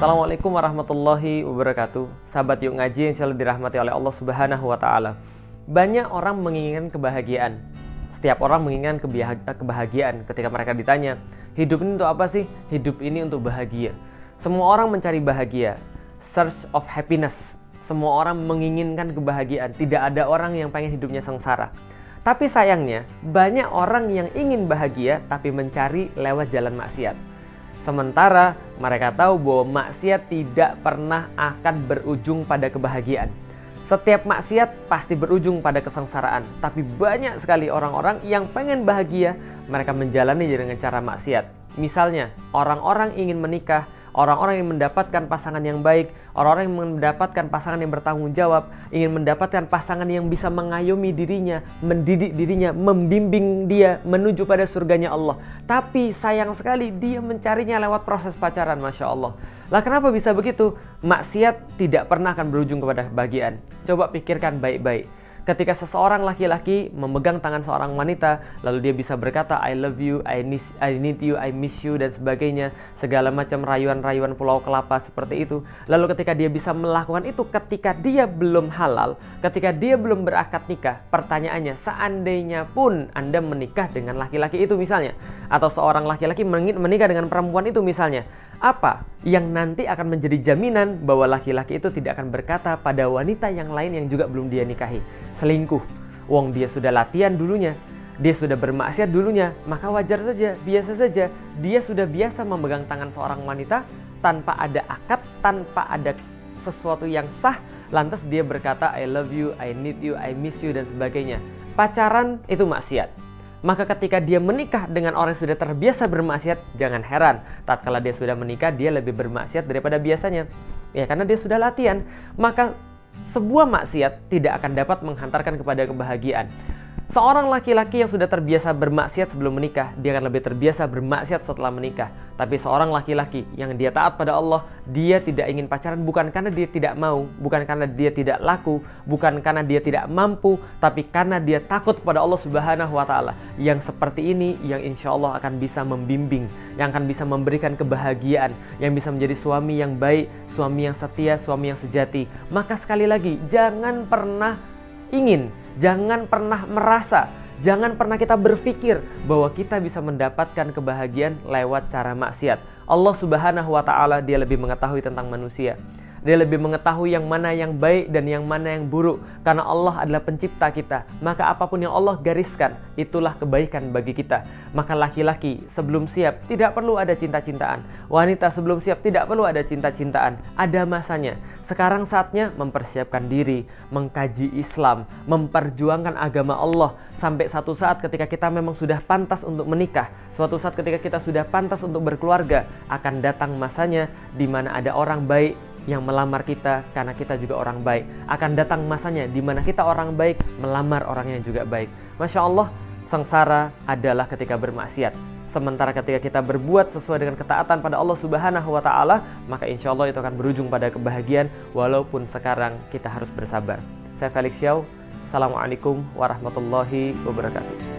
Assalamualaikum warahmatullahi wabarakatuh. Sahabat Yuk Ngaji yang selalu dirahmati oleh Allah Subhanahu wa Ta'ala. Banyak orang menginginkan kebahagiaan. Setiap orang menginginkan kebahagiaan. Ketika mereka ditanya, hidup ini untuk apa sih? Hidup ini untuk bahagia. Semua orang mencari bahagia. Search of happiness. Semua orang menginginkan kebahagiaan. Tidak ada orang yang pengen hidupnya sengsara. Tapi sayangnya, banyak orang yang ingin bahagia tapi mencari lewat jalan maksiat. Sementara mereka tahu bahwa maksiat tidak pernah akan berujung pada kebahagiaan. Setiap maksiat pasti berujung pada kesengsaraan. Tapi banyak sekali orang-orang yang pengen bahagia, mereka menjalani dengan cara maksiat. Misalnya, orang-orang ingin menikah, orang-orang yang mendapatkan pasangan yang baik, orang-orang yang mendapatkan pasangan yang bertanggung jawab, ingin mendapatkan pasangan yang bisa mengayomi dirinya, mendidik dirinya, membimbing dia menuju pada surganya Allah. Tapi sayang sekali dia mencarinya lewat proses pacaran, Masya Allah. Lah kenapa bisa begitu? Maksiat tidak pernah akan berujung kepada kebahagiaan. Coba pikirkan baik-baik. Ketika seseorang laki-laki memegang tangan seorang wanita, lalu dia bisa berkata, I love you, I need you, I miss you, dan sebagainya. Segala macam rayuan-rayuan pulau kelapa seperti itu. Lalu ketika dia bisa melakukan itu ketika dia belum halal, ketika dia belum berakad nikah, pertanyaannya, seandainya pun Anda menikah dengan laki-laki itu misalnya, atau seorang laki-laki menikah dengan perempuan itu misalnya, apa yang nanti akan menjadi jaminan bahwa laki-laki itu tidak akan berkata pada wanita yang lain yang juga belum dia nikahi, selingkuh? Wong dia sudah latihan dulunya, dia sudah bermaksiat dulunya, maka wajar saja, biasa saja. Dia sudah biasa memegang tangan seorang wanita tanpa ada akad, tanpa ada sesuatu yang sah, lantas dia berkata I love you, I need you, I miss you, dan sebagainya. Pacaran itu maksiat. Maka ketika dia menikah dengan orang yang sudah terbiasa bermaksiat, jangan heran tatkala dia sudah menikah dia lebih bermaksiat daripada biasanya. Ya karena dia sudah latihan. Maka sebuah maksiat tidak akan dapat menghantarkan kepada kebahagiaan. Seorang laki-laki yang sudah terbiasa bermaksiat sebelum menikah, dia akan lebih terbiasa bermaksiat setelah menikah. Tapi seorang laki-laki yang dia taat pada Allah, dia tidak ingin pacaran bukan karena dia tidak mau, bukan karena dia tidak laku, bukan karena dia tidak mampu, tapi karena dia takut kepada Allah Subhanahu wa Ta'ala. Yang seperti ini yang insya Allah akan bisa membimbing, yang akan bisa memberikan kebahagiaan, yang bisa menjadi suami yang baik, suami yang setia, suami yang sejati. Maka sekali lagi, jangan pernah ingin, jangan pernah merasa, jangan pernah kita berpikir bahwa kita bisa mendapatkan kebahagiaan lewat cara maksiat. Allah Subhanahu wa Ta'ala dia lebih mengetahui tentang manusia. Dia lebih mengetahui yang mana yang baik dan yang mana yang buruk. Karena Allah adalah pencipta kita. Maka apapun yang Allah gariskan, itulah kebaikan bagi kita. Maka laki-laki sebelum siap tidak perlu ada cinta-cintaan. Wanita sebelum siap tidak perlu ada cinta-cintaan. Ada masanya. Sekarang saatnya mempersiapkan diri, mengkaji Islam, memperjuangkan agama Allah. Sampai satu saat ketika kita memang sudah pantas untuk menikah, suatu saat ketika kita sudah pantas untuk berkeluarga, akan datang masanya di mana ada orang baik yang melamar kita karena kita juga orang baik. Akan datang masanya di mana kita orang baik melamar orang yang juga baik. Masya Allah, sengsara adalah ketika bermaksiat. Sementara ketika kita berbuat sesuai dengan ketaatan pada Allah Subhanahu wa Ta'ala, maka insya Allah itu akan berujung pada kebahagiaan walaupun sekarang kita harus bersabar. Saya Felix Xiao. Assalamualaikum warahmatullahi wabarakatuh.